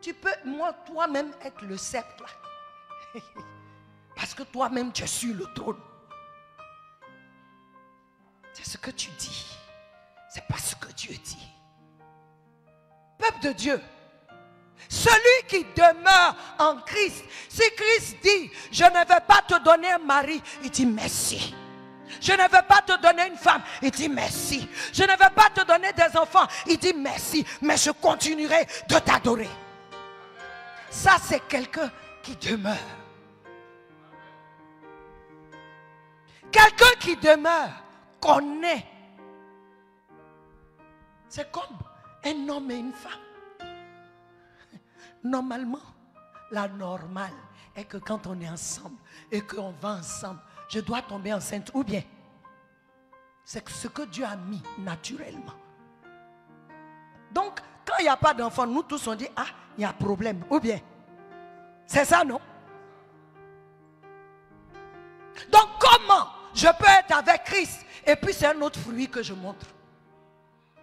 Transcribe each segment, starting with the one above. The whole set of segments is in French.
Tu peux, toi-même, être le sceptre là. Parce que toi-même, tu es sur le trône. C'est ce que tu dis. C'est pas ce que Dieu dit. Peuple de Dieu, celui qui demeure en Christ, si Christ dit, je ne vais pas te donner un mari, il dit merci. Je ne vais pas te donner une femme, il dit merci. Je ne vais pas te donner des enfants, il dit merci, mais je continuerai de t'adorer. Ça, c'est quelqu'un qui demeure. Quelqu'un qui demeure connaît. C'est comme un homme et une femme. Normalement, la normale est que quand on est ensemble et qu'on va ensemble, je dois tomber enceinte ou bien. C'est ce que Dieu a mis naturellement. Donc, quand il n'y a pas d'enfant, nous tous on dit, ah, il y a problème. Ou bien, c'est ça, non? Donc, comment je peux être avec Christ et puis c'est un autre fruit que je montre?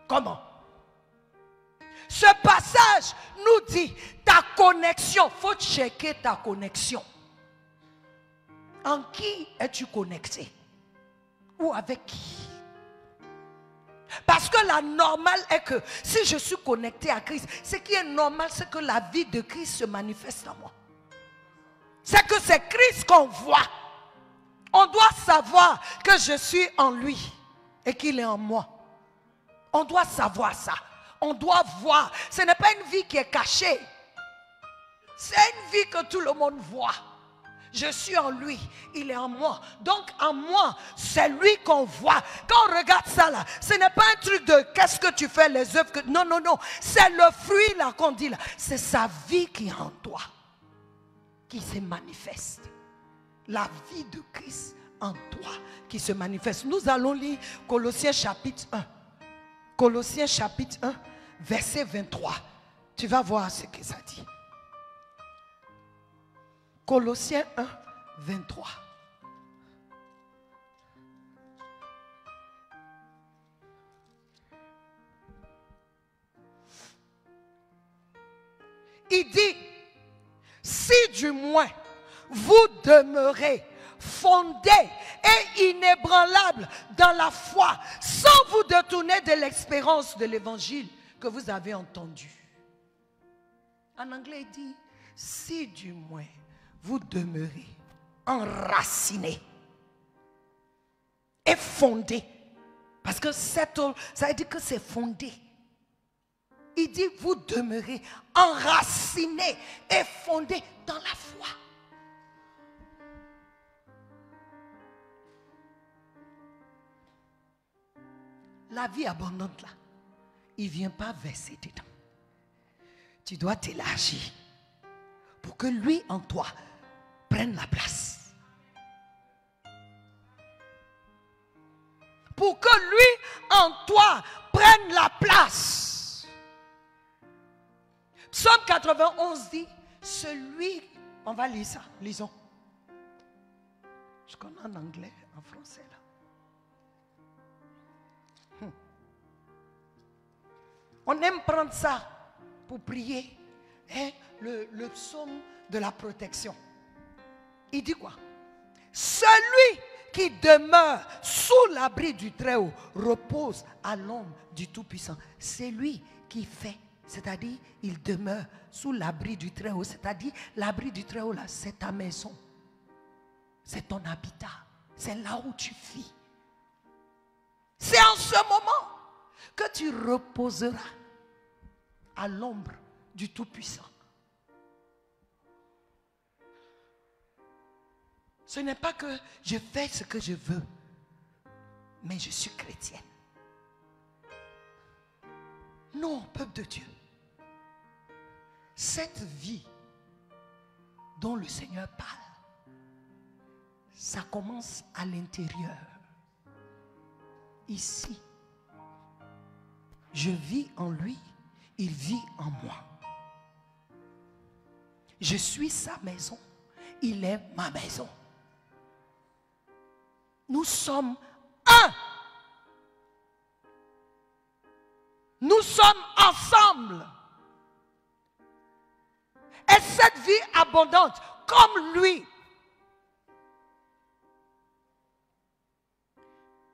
Comment? Ce passage nous dit, ta connexion, il faut checker ta connexion. En qui es-tu connecté? Ou avec qui? Parce que la normale est que si je suis connecté à Christ, ce qui est normal, c'est que la vie de Christ se manifeste en moi. C'est que c'est Christ qu'on voit. On doit savoir que je suis en lui et qu'il est en moi. On doit savoir ça. On doit voir. Ce n'est pas une vie qui est cachée. C'est une vie que tout le monde voit. Je suis en lui, il est en moi. Donc en moi, c'est lui qu'on voit. Quand on regarde ça là, ce n'est pas un truc de qu'est-ce que tu fais, les œuvres que... Non, non, non. C'est le fruit là qu'on dit là. C'est sa vie qui est en toi, qui se manifeste. La vie de Christ en toi qui se manifeste. Nous allons lire Colossiens chapitre 1. Colossiens chapitre 1, verset 23. Tu vas voir ce que ça dit. Colossiens 1, 23. Il dit, si du moins vous demeurez fondés et inébranlables dans la foi, sans vous détourner de l'expérience de l'évangile que vous avez entendu. En anglais, il dit, si du moins vous demeurez enracinés et fondés. Parce que ça veut dire que c'est fondé. Il dit, vous demeurez enracinés et fondés dans la foi. La vie abondante là, il ne vient pas verser dedans. Tu dois t'élargir pour que lui en toi prenne la place. Pour que lui en toi prenne la place. Psaume 91 dit, celui, on va lire ça, lisons. Je connais en anglais, en français là. On aime prendre ça pour prier. Hein? Le psaume de la protection. Il dit quoi? Celui qui demeure sous l'abri du Très-Haut repose à l'ombre du Tout-Puissant. C'est lui qui fait, c'est-à-dire il demeure sous l'abri du Très-Haut. C'est-à-dire l'abri du Très-Haut là, c'est ta maison. C'est ton habitat. C'est là où tu vis. C'est en ce moment que tu reposeras à l'ombre du Tout-Puissant. Ce n'est pas que je fais ce que je veux, mais je suis chrétienne. Non, peuple de Dieu. Cette vie dont le Seigneur parle, ça commence à l'intérieur. Ici, je vis en lui. Il vit en moi. Je suis sa maison. Il est ma maison. Nous sommes un. Nous sommes ensemble. Et cette vie abondante, comme lui.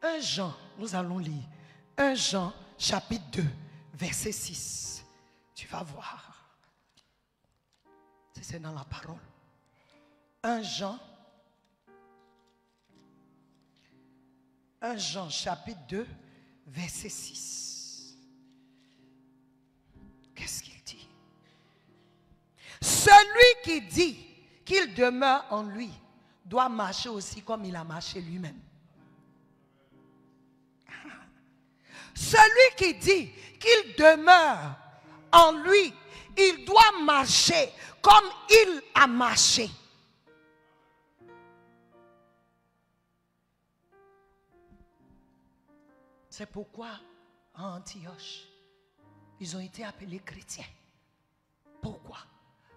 1 Jean, nous allons lire. 1 Jean, chapitre 2, verset 6. Tu vas voir. C'est dans la parole. 1 Jean, chapitre 2, verset 6. Qu'est-ce qu'il dit? Celui qui dit qu'il demeure en lui doit marcher aussi comme il a marché lui-même. Celui qui dit qu'il demeure en lui, il doit marcher comme il a marché. C'est pourquoi en Antioche, ils ont été appelés chrétiens. Pourquoi?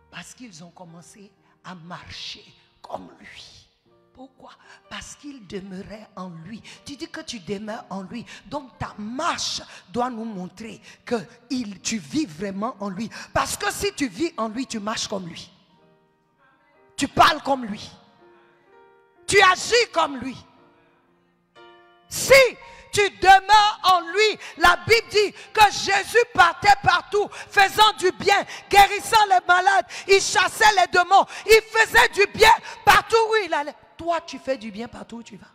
Parce qu'ils ont commencé à marcher comme lui. Pourquoi? Parce qu'il demeurait en lui. Tu dis que tu demeures en lui. Donc ta marche doit nous montrer que tu vis vraiment en lui. Parce que si tu vis en lui, tu marches comme lui. Tu parles comme lui. Tu agis comme lui. Si tu demeures en lui, la Bible dit que Jésus partait partout, faisant du bien, guérissant les malades, il chassait les démons, il faisait du bien partout où il allait. Toi, tu fais du bien partout où tu vas.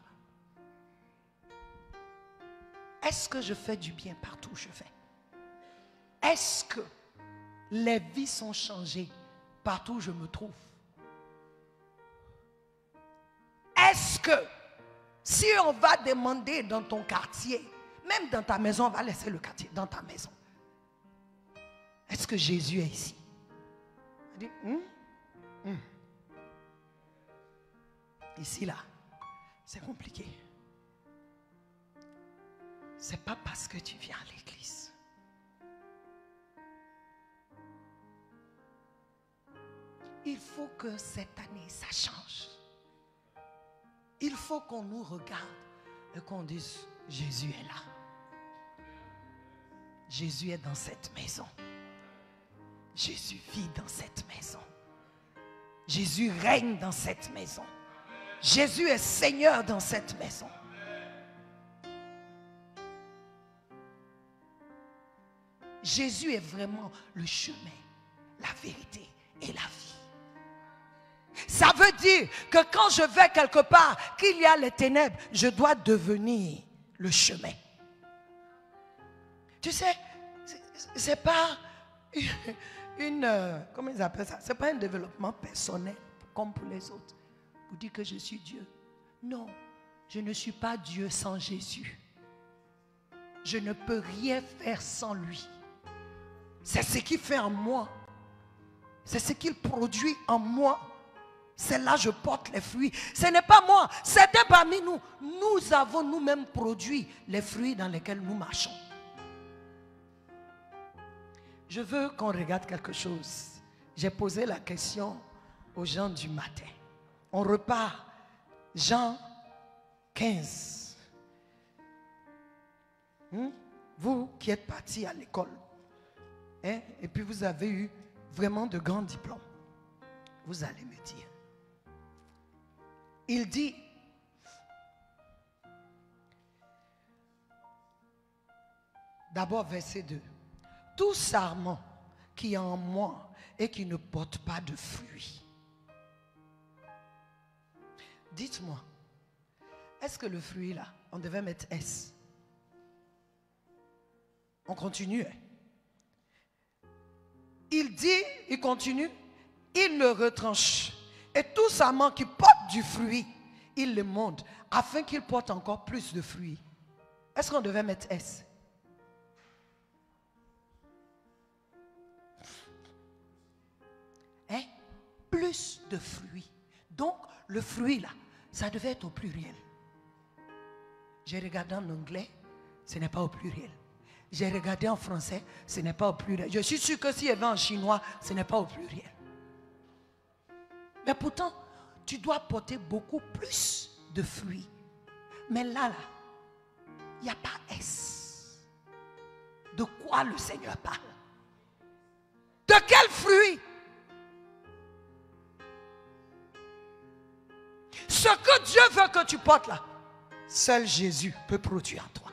Est-ce que je fais du bien partout où je vais? Est-ce que les vies sont changées partout où je me trouve? Est-ce que si on va demander dans ton quartier, même dans ta maison, on va laisser le quartier dans ta maison. Est-ce que Jésus est ici? On dit, Ici, là, c'est compliqué. C'est pas parce que tu viens à l'église. Il faut que cette année, ça change. Il faut qu'on nous regarde et qu'on dise, Jésus est là. Jésus est dans cette maison. Jésus vit dans cette maison. Jésus règne dans cette maison. Jésus est Seigneur dans cette maison. Jésus est vraiment le chemin, la vérité et la vie. Ça veut dire que quand je vais quelque part, qu'il y a les ténèbres, je dois devenir le chemin. Tu sais, c'est pas comment ils appellent ça? C'est pas un développement personnel comme pour les autres. Vous dites que je suis Dieu. Non, je ne suis pas Dieu sans Jésus. Je ne peux rien faire sans lui. C'est ce qu'il fait en moi. C'est ce qu'il produit en moi. C'est là que je porte les fruits. Ce n'est pas moi. Certains parmi nous, nous avons nous-mêmes produit les fruits dans lesquels nous marchons. Je veux qu'on regarde quelque chose. J'ai posé la question aux gens du matin. On repart. Jean 15. Vous qui êtes partis à l'école, et puis vous avez eu vraiment de grands diplômes, vous allez me dire. Il dit, d'abord verset 2, tout sarment qui est en moi et qui ne porte pas de fruits. Dites-moi, est-ce que le fruit là, on devait mettre S? On continue. Il dit, il continue, il le retranche. Et tout sarment qui porte du fruit, il le monte, afin qu'il porte encore plus de fruits. Est-ce qu'on devait mettre S? Plus de fruits. Donc, le fruit là, ça devait être au pluriel. J'ai regardé en anglais, ce n'est pas au pluriel. J'ai regardé en français, ce n'est pas au pluriel. Je suis sûr que s'il y avait en chinois, ce n'est pas au pluriel. Mais pourtant, tu dois porter beaucoup plus de fruits. Mais là, il n'y a pas S. De quoi le Seigneur parle? De quel fruit? Ce que Dieu veut que tu portes là, seul Jésus peut produire en toi.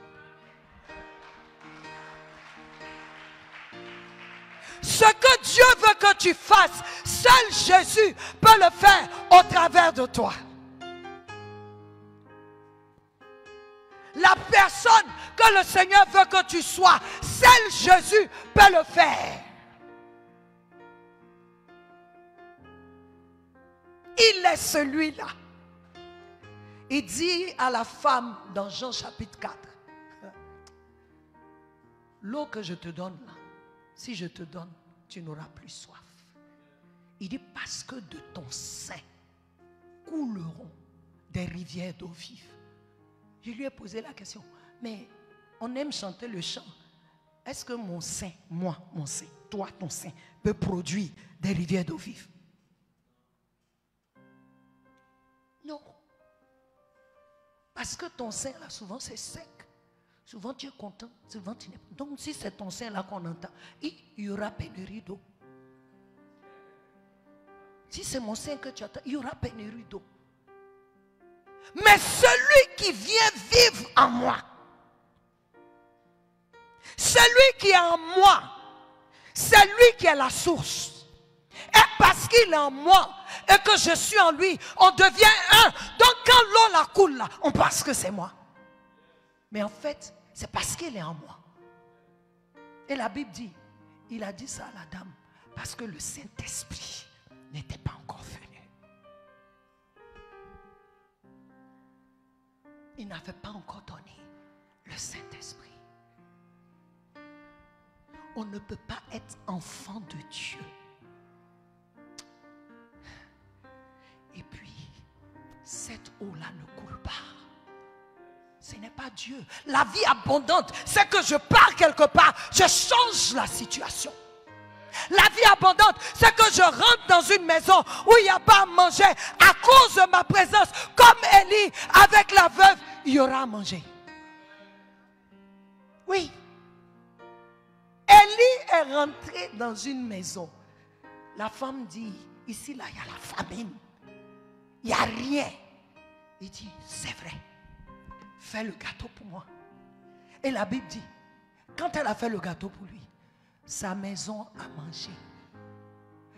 Ce que Dieu veut que tu fasses, seul Jésus peut le faire au travers de toi. La personne que le Seigneur veut que tu sois, seul Jésus peut le faire. Il est celui-là. Il dit à la femme dans Jean chapitre 4, l'eau que je te donne là, si je te donne, tu n'auras plus soif. Il dit parce que de ton sein couleront des rivières d'eau vive. Je lui ai posé la question, mais on aime chanter le chant. Est-ce que mon sein, moi, mon sein, toi, ton sein, peut produire des rivières d'eau vive? Non. Parce que ton sein, là, souvent, c'est sec. Souvent, tu es content. Souvent, tu n'es pas. Donc, si c'est ton sein, là, qu'on entend, il y aura pénurie d'eau. Si c'est mon sein que tu attends, il y aura pénurie d'eau. Mais celui qui vient vivre en moi, celui qui est en moi, c'est lui qui est la source. Et parce qu'il est en moi et que je suis en lui, on devient un. Donc quand l'eau la coule là, on pense que c'est moi. Mais en fait, c'est parce qu'il est en moi. Et la Bible dit, il a dit ça à la dame, parce que le Saint-Esprit n'était pas encore venu. Il n'avait pas encore donné le Saint-Esprit. On ne peut pas être enfant de Dieu. Et puis, cette eau-là ne coule pas. Ce n'est pas Dieu. La vie abondante, c'est que je pars quelque part, je change la situation. La vie abondante, c'est que je rentre dans une maison où il n'y a pas à manger. À cause de ma présence, comme Élie avec la veuve, il y aura à manger. Oui. Élie est rentré dans une maison. La femme dit, ici là, il y a la famine. Il n'y a rien. Il dit, c'est vrai. Fais le gâteau pour moi. Et la Bible dit, quand elle a fait le gâteau pour lui, sa maison a mangé.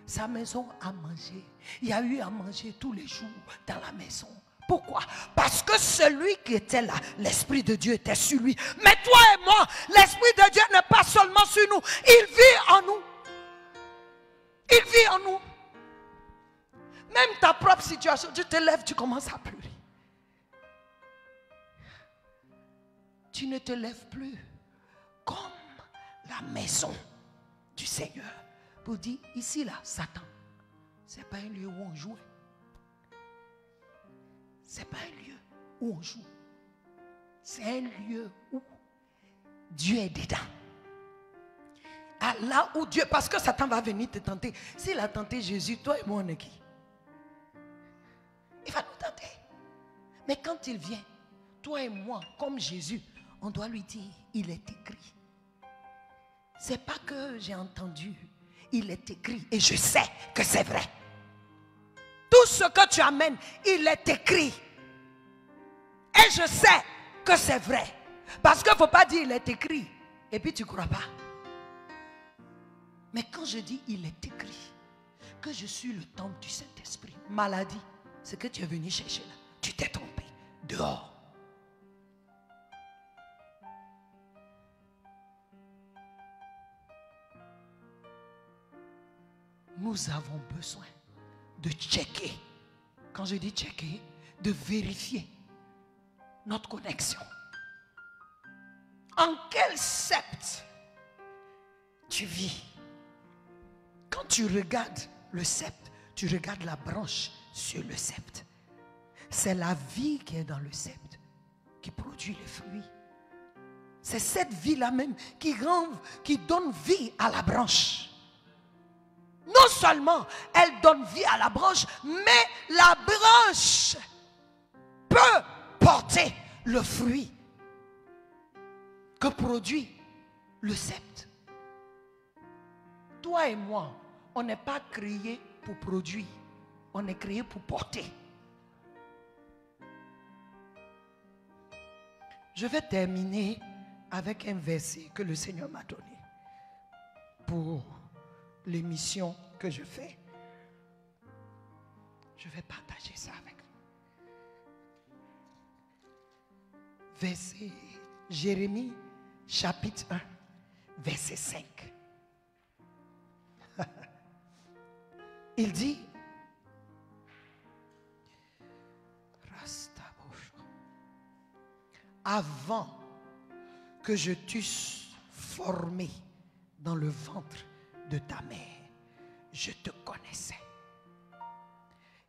Sa maison a mangé. Il y a eu à manger tous les jours dans la maison. Pourquoi? Parce que celui qui était là, l'Esprit de Dieu était sur lui. Mais toi et moi, l'Esprit de Dieu n'est pas seulement sur nous. Il vit en nous. Il vit en nous. Même ta propre situation, tu te lèves, tu commences à pleurer. Tu ne te lèves plus comme la maison du Seigneur. Pour dire, ici là, Satan, ce n'est pas un lieu où on joue. Ce n'est pas un lieu où on joue. C'est un lieu où Dieu est dedans. Ah, là où Dieu, parce que Satan va venir te tenter. S'il a tenté Jésus, toi et moi on est qui? Il va nous tenter. Mais quand il vient, toi et moi, comme Jésus, on doit lui dire, il est écrit. C'est pas que j'ai entendu, il est écrit et je sais que c'est vrai. Tout ce que tu amènes, il est écrit. Et je sais que c'est vrai. Parce qu'il ne faut pas dire il est écrit et puis tu ne crois pas. Mais quand je dis il est écrit, que je suis le temple du Saint-Esprit, maladie, ce que tu es venu chercher là, tu t'es trompé. Dehors. Nous avons besoin de checker. Quand je dis checker, de vérifier notre connexion. En quel sceptre tu vis? Quand tu regardes le sceptre, tu regardes la branche sur le sceptre. C'est la vie qui est dans le sceptre qui produit les fruits. C'est cette vie-là même qui donne vie à la branche. Non seulement elle donne vie à la branche, mais la branche peut porter le fruit que produit le sceptre. Toi et moi, on n'est pas créés pour produire, on est créés pour porter. Je vais terminer avec un verset que le Seigneur m'a donné pour l'émission que je fais. Je vais partager ça avec vous. Verset Jérémie chapitre 1, verset 5. Il dit, avant que je t'eusse formé dans le ventre de ta mère, je te connaissais.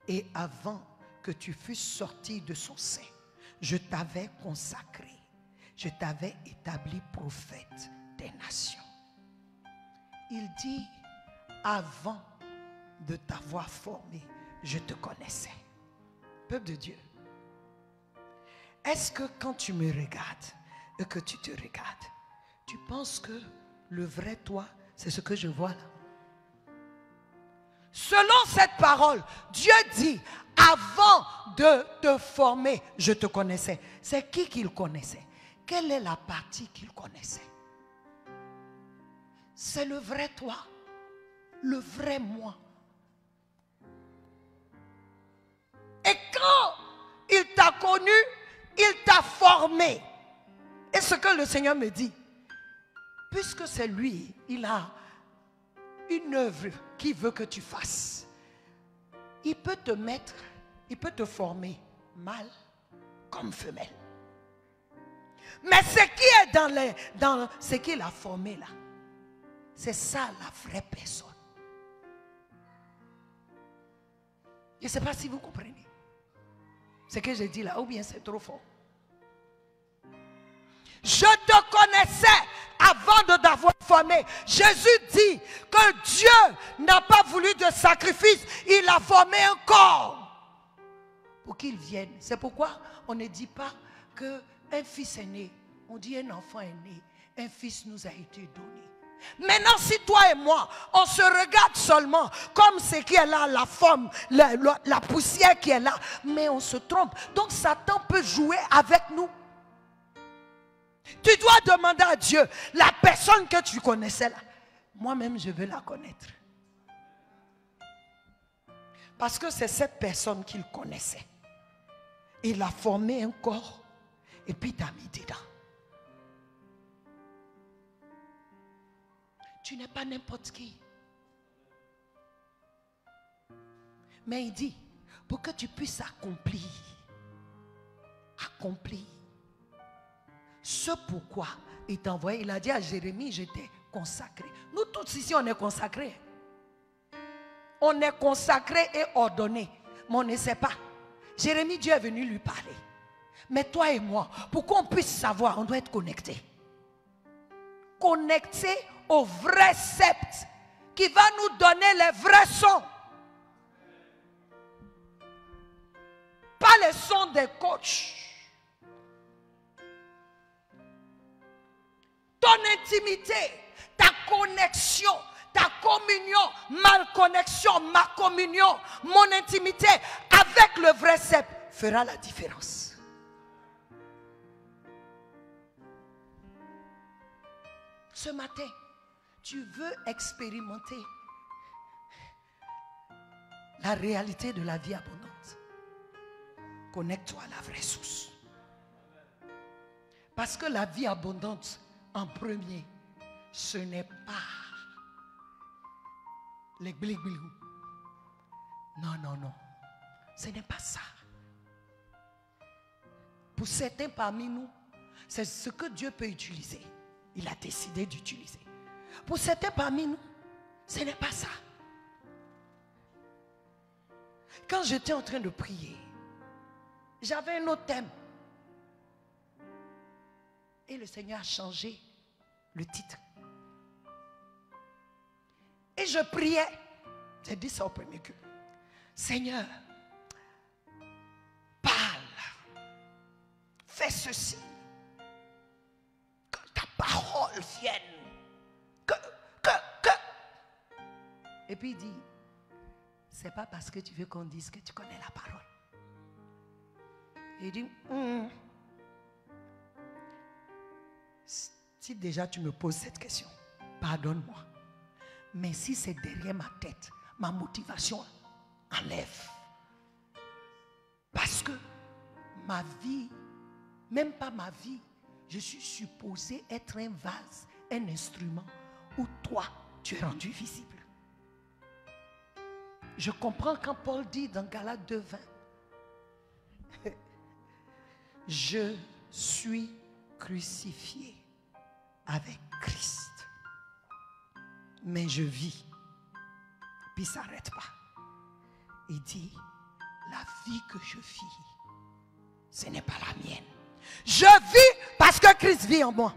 Et avant que tu fusses sorti de son sein, je t'avais consacré. Je t'avais établi prophète des nations. Il dit, avant de t'avoir formé, je te connaissais. Peuple de Dieu, est-ce que quand tu me regardes et que tu te regardes, tu penses que le vrai toi, c'est ce que je vois là? Selon cette parole, Dieu dit, avant de te former, je te connaissais. C'est qui qu'il connaissait? Quelle est la partie qu'il connaissait? C'est le vrai toi, le vrai moi. Et quand il t'a connu, il t'a formé. Et ce que le Seigneur me dit, puisque c'est lui, il a une œuvre qu'il veut que tu fasses. Il peut te mettre, il peut te former mâle comme femelle. Mais ce qui est dans ce qu'il a formé là, c'est ça la vraie personne. Je ne sais pas si vous comprenez ce que j'ai dit là, ou bien c'est trop fort. Je te connaissais avant de t'avoir formé. Jésus dit que Dieu n'a pas voulu de sacrifice. Il a formé un corps pour qu'il vienne. C'est pourquoi on ne dit pas qu'un fils est né. On dit un enfant est né. Un fils nous a été donné. Maintenant, si toi et moi, on se regarde seulement comme ce qui est là, la forme, la poussière qui est là, mais on se trompe. Donc Satan peut jouer avec nous. Tu dois demander à Dieu, la personne que tu connaissais là, moi-même je veux la connaître. Parce que c'est cette personne qu'il connaissait. Il a formé un corps et puis t'a mis dedans. Tu n'es pas n'importe qui. Mais il dit, pour que tu puisses accomplir ce pourquoi il t'a envoyé. Il a dit à Jérémie, je t'ai consacré. Nous tous ici, on est consacrés. On est consacrés et ordonnés. Mais on ne sait pas. Jérémie, Dieu est venu lui parler. Mais toi et moi, pour qu'on puisse savoir, on doit être connectés. Connectés au vrai sceptre qui va nous donner les vrais sons. Pas les sons des coachs. Ton intimité, ta connexion, ta communion, ma connexion, ma communion, mon intimité avec le vrai sceptre fera la différence. Ce matin, tu veux expérimenter la réalité de la vie abondante. Connecte-toi à la vraie source. Parce que la vie abondante, en premier, ce n'est pas les glig-gligou. Non, non, non. Ce n'est pas ça. Pour certains parmi nous, c'est ce que Dieu peut utiliser. Il a décidé d'utiliser. Pour certains parmi nous, ce n'est pas ça. Quand j'étais en train de prier, j'avais un autre thème. Et le Seigneur a changé le titre. Et je priais. J'ai dit ça au premier culte. Seigneur, parle. Fais ceci. Que ta parole vienne. Et puis il dit, c'est pas parce que tu veux qu'on dise que tu connais la parole. Et il dit, Si déjà tu me poses cette question, pardonne-moi. Mais si c'est derrière ma tête, ma motivation enlève. Parce que ma vie, même pas ma vie, je suis supposé être un vase, un instrument où toi, tu es rendu visible. Je comprends quand Paul dit dans Galates 2:20, je suis crucifié avec Christ. Mais je vis. Puis il ne s'arrête pas. Il dit, la vie que je vis, ce n'est pas la mienne. Je vis parce que Christ vit en moi.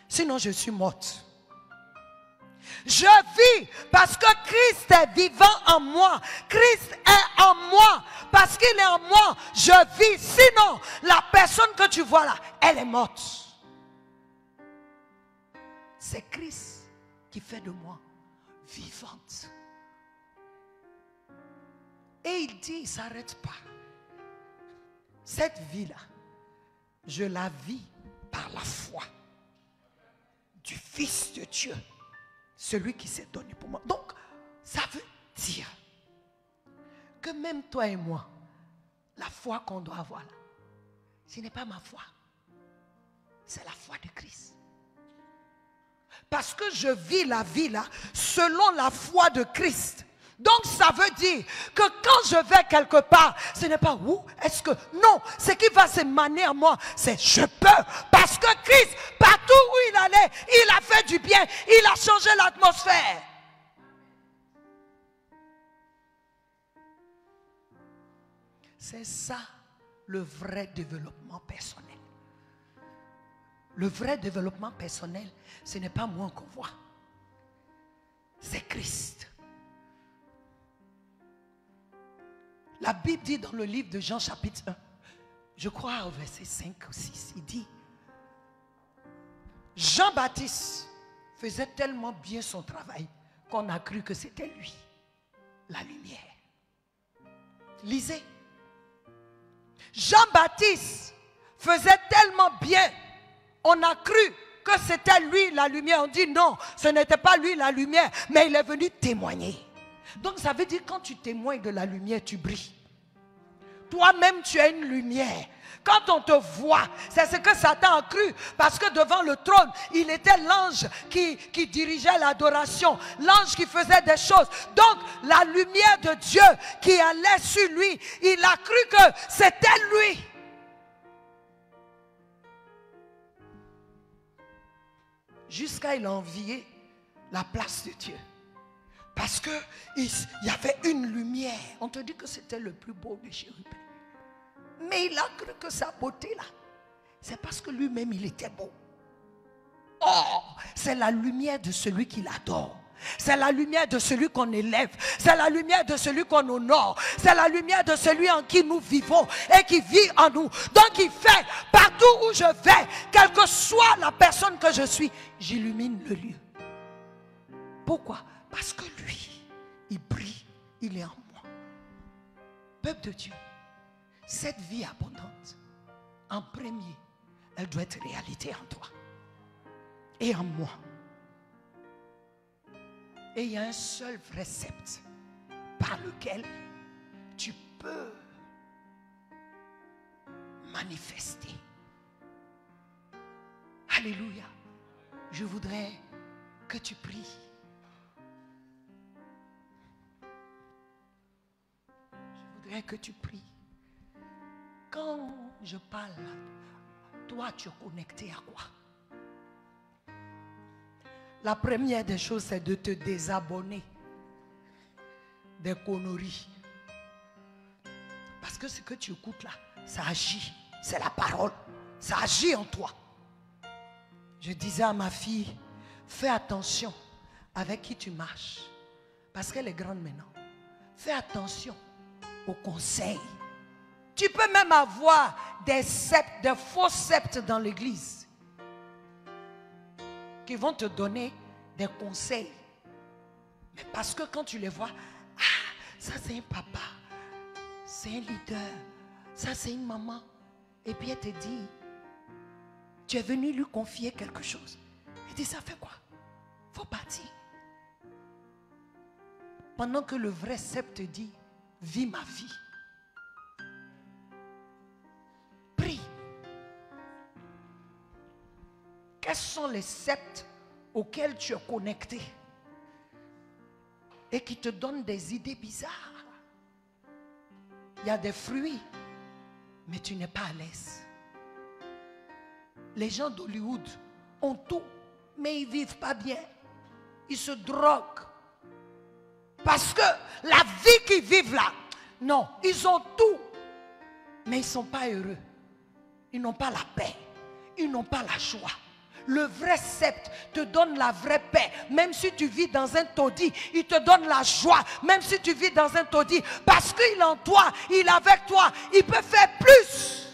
Sinon je suis morte. Je vis parce que Christ est vivant en moi. Christ est en moi. Parce qu'il est en moi, je vis. Sinon, la personne que tu vois là, elle est morte. C'est Christ qui fait de moi vivante. Et il dit, il ne s'arrête pas. Cette vie-là, je la vis par la foi du Fils de Dieu. Celui qui s'est donné pour moi. Donc, ça veut dire que même toi et moi, la foi qu'on doit avoir là, ce n'est pas ma foi. C'est la foi de Christ. Parce que je vis la vie là selon la foi de Christ. Donc ça veut dire que quand je vais quelque part, ce n'est pas où est-ce que... Non, ce qui va s'émaner à moi, c'est je peux. Parce que Christ, partout où il allait, il a fait du bien. Il a changé l'atmosphère. C'est ça le vrai développement personnel. Le vrai développement personnel, ce n'est pas moi qu'on voit. C'est Christ. La Bible dit dans le livre de Jean chapitre 1, je crois au verset 5 ou 6, il dit, Jean-Baptiste faisait tellement bien son travail qu'on a cru que c'était lui, la lumière. Lisez. Jean-Baptiste faisait tellement bien, on a cru que c'était lui la lumière. On dit non, ce n'était pas lui la lumière, mais il est venu témoigner. Donc ça veut dire quand tu témoignes de la lumière, tu brilles. Toi-même, tu es une lumière. Quand on te voit, c'est ce que Satan a cru. Parce que devant le trône, il était l'ange qui dirigeait l'adoration. L'ange qui faisait des choses. Donc, la lumière de Dieu qui allait sur lui, il a cru que c'était lui. Jusqu'à il a envié la place de Dieu. Parce qu'il y avait une lumière. On te dit que c'était le plus beau des chérubins. Mais il a cru que sa beauté là, c'est parce que lui-même il était beau. Oh, c'est la lumière de celui qui l'adore. C'est la lumière de celui qu'on élève. C'est la lumière de celui qu'on honore. C'est la lumière de celui en qui nous vivons et qui vit en nous. Donc il fait, partout où je vais, quelle que soit la personne que je suis, j'illumine le lieu. Pourquoi? Parce que lui, il brille, il est en moi. Peuple de Dieu, cette vie abondante, en premier, elle doit être réalité en toi et en moi. Et il y a un seul récepte par lequel tu peux manifester. Alléluia. Je voudrais que tu pries. Je voudrais que tu pries. Quand je parle, toi tu es connecté à quoi? La première des choses, c'est de te désabonner des conneries. Parce que ce que tu écoutes là, ça agit. C'est la parole. Ça agit en toi. Je disais à ma fille, fais attention avec qui tu marches. Parce qu'elle est grande maintenant. Fais attention aux conseils. Tu peux même avoir des septes, des faux septes dans l'église qui vont te donner des conseils. Mais parce que quand tu les vois, ah, ça c'est un papa, c'est un leader, ça c'est une maman. Et puis elle te dit, Tu es venu lui confier quelque chose. Il dit, ça fait quoi? Il faut partir. Pendant que le vrai cep te dit, vis ma vie. Prie. Quels sont les sept auxquels tu es connecté et qui te donnent des idées bizarres? Il y a des fruits, mais tu n'es pas à l'aise. Les gens d'Hollywood ont tout, mais ils ne vivent pas bien. Ils se droguent. Parce que la vie qu'ils vivent là, non, ils ont tout, mais ils ne sont pas heureux. Ils n'ont pas la paix. Ils n'ont pas la joie. Le vrai sceptre te donne la vraie paix. Même si tu vis dans un taudis, il te donne la joie. Même si tu vis dans un taudis, parce qu'il est en toi, il est avec toi, il peut faire plus.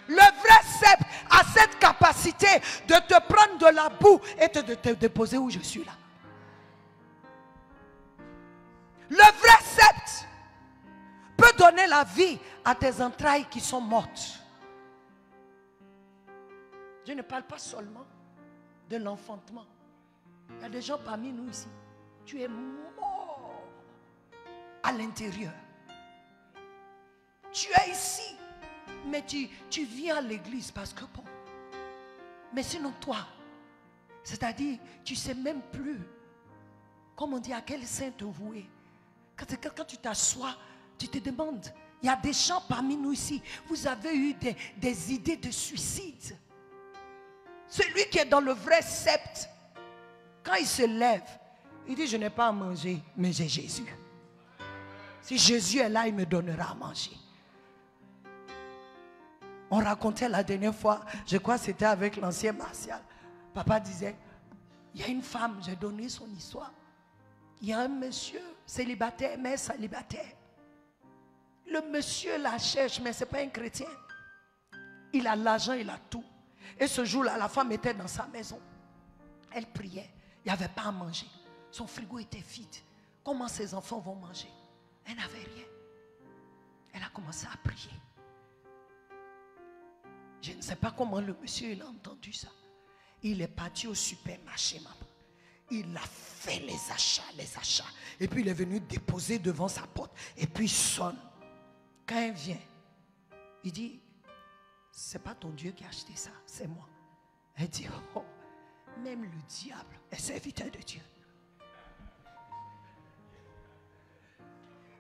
Le vrai sceptre a cette capacité de te prendre de la boue et de te déposer où je suis là. Le vrai sceptre peut donner la vie à tes entrailles qui sont mortes. Je ne parle pas seulement de l'enfantement. Il y a des gens parmi nous ici. Tu es mort à l'intérieur. Tu es ici, mais tu viens à l'église parce que bon. Mais sinon toi, c'est-à-dire, tu ne sais même plus, comme on dit, à quel saint te vouer. Quand tu t'assois, tu te demandes, il y a des gens parmi nous ici, vous avez eu des idées de suicide. Celui qui est dans le vrai sceptre, quand il se lève, il dit, je n'ai pas à manger, mais j'ai Jésus. Si Jésus est là, il me donnera à manger. On racontait la dernière fois, je crois que c'était avec l'ancien Martial. Papa disait, il y a une femme, j'ai donné son histoire. Il y a un monsieur célibataire, mais célibataire. Le monsieur la cherche, mais ce n'est pas un chrétien. Il a l'argent, il a tout. Et ce jour-là, la femme était dans sa maison. Elle priait. Il n'y avait pas à manger. Son frigo était vide. Comment ses enfants vont manger? Elle n'avait rien. Elle a commencé à prier. Je ne sais pas comment le monsieur il a entendu ça. Il est parti au supermarché, maman. Il a fait les achats. Et puis il est venu déposer devant sa porte. Et puis il sonne. Quand il vient, il dit, c'est pas ton Dieu qui a acheté ça, c'est moi. Elle dit, oh, même le diable est serviteur de Dieu.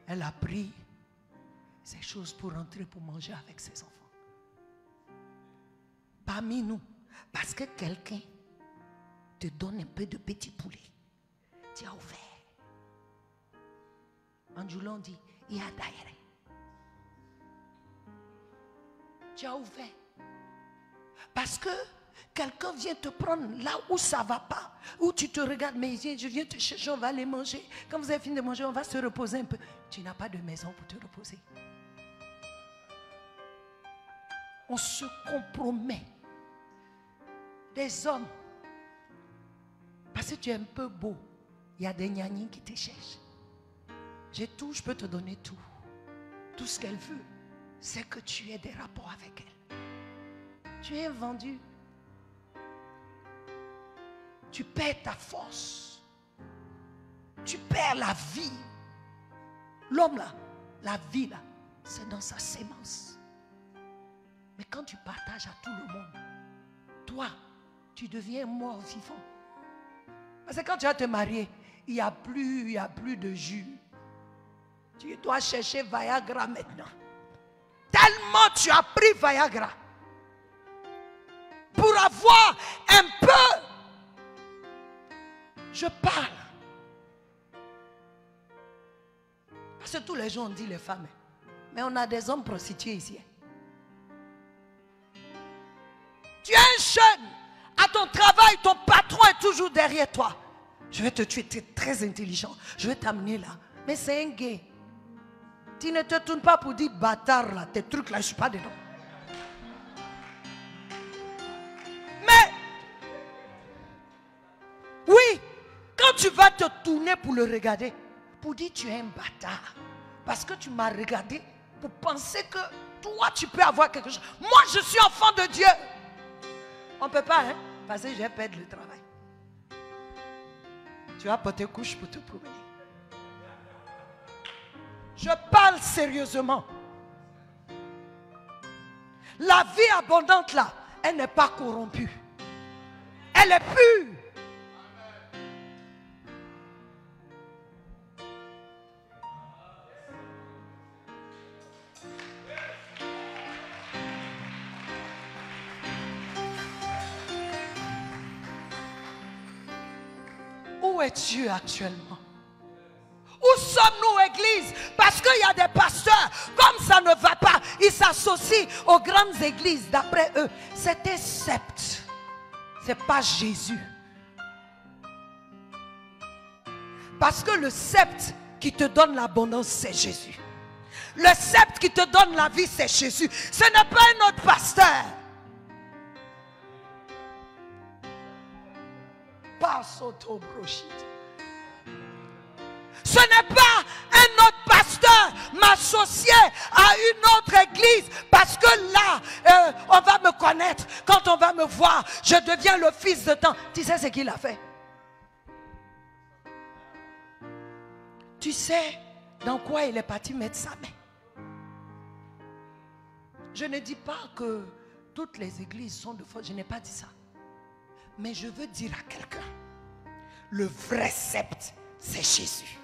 Elle a pris ces choses pour rentrer, pour manger avec ses enfants. Parmi nous, parce que quelqu'un te donne un peu de petit poulet, tu as ouvert. En Joulon dit, il y a d'ailleurs. Tu as ouvert. Parce que quelqu'un vient te prendre là où ça ne va pas. Où tu te regardes, mais je viens te chercher, on va aller manger. Quand vous avez fini de manger, on va se reposer un peu. Tu n'as pas de maison pour te reposer. On se compromet. Des hommes. Parce que tu es un peu beau. Il y a des gnagnines qui te cherchent. J'ai tout, je peux te donner tout. Tout ce qu'elle veut, c'est que tu aies des rapports avec elle. Tu es vendu. Tu perds ta force. Tu perds la vie. L'homme là, la vie là, c'est dans sa sémence. Mais quand tu partages à tout le monde, toi, tu deviens mort vivant. Parce que quand tu vas te marier, il n'y a plus de jus. Tu dois chercher Viagra maintenant. Tellement tu as pris Viagra. Pour avoir un peu. Je parle. Parce que tous les gens ont dit les femmes. Mais on a des hommes prostitués ici. Tu es un jeune. À ton travail, ton patron est toujours derrière toi. Je vais te tuer, tu es très intelligent. Je vais t'amener là. Mais c'est un gay. Tu ne te tournes pas pour dire bâtard là. Tes trucs là, je ne suis pas dedans. Mais, oui, quand tu vas te tourner pour le regarder, pour dire tu es un bâtard. Parce que tu m'as regardé pour penser que toi tu peux avoir quelque chose. Moi je suis enfant de Dieu. On ne peut pas, hein, parce que je vais perdre le travail. Tu vas porter couche pour te promener. Je parle sérieusement. La vie abondante là, elle n'est pas corrompue. Elle est pure. Où es-tu actuellement? Où sommes-nous, Église? Parce qu'il y a des pasteurs, comme ça ne va pas, ils s'associent aux grandes églises. D'après eux, c'est un sceptre. Ce n'est pas Jésus. Parce que le sceptre qui te donne l'abondance, c'est Jésus. Le sceptre qui te donne la vie, c'est Jésus. Ce n'est pas un autre pasteur. Ce n'est pas un autre pasteur m'associer à une autre église parce que là, on va me connaître. Quand on va me voir, je deviens le fils de temps. Tu sais ce qu'il a fait? Tu sais dans quoi il est parti mettre sa main? Je ne dis pas que toutes les églises sont de faute. Je n'ai pas dit ça. Mais je veux dire à quelqu'un, le vrai sceptre, c'est Jésus.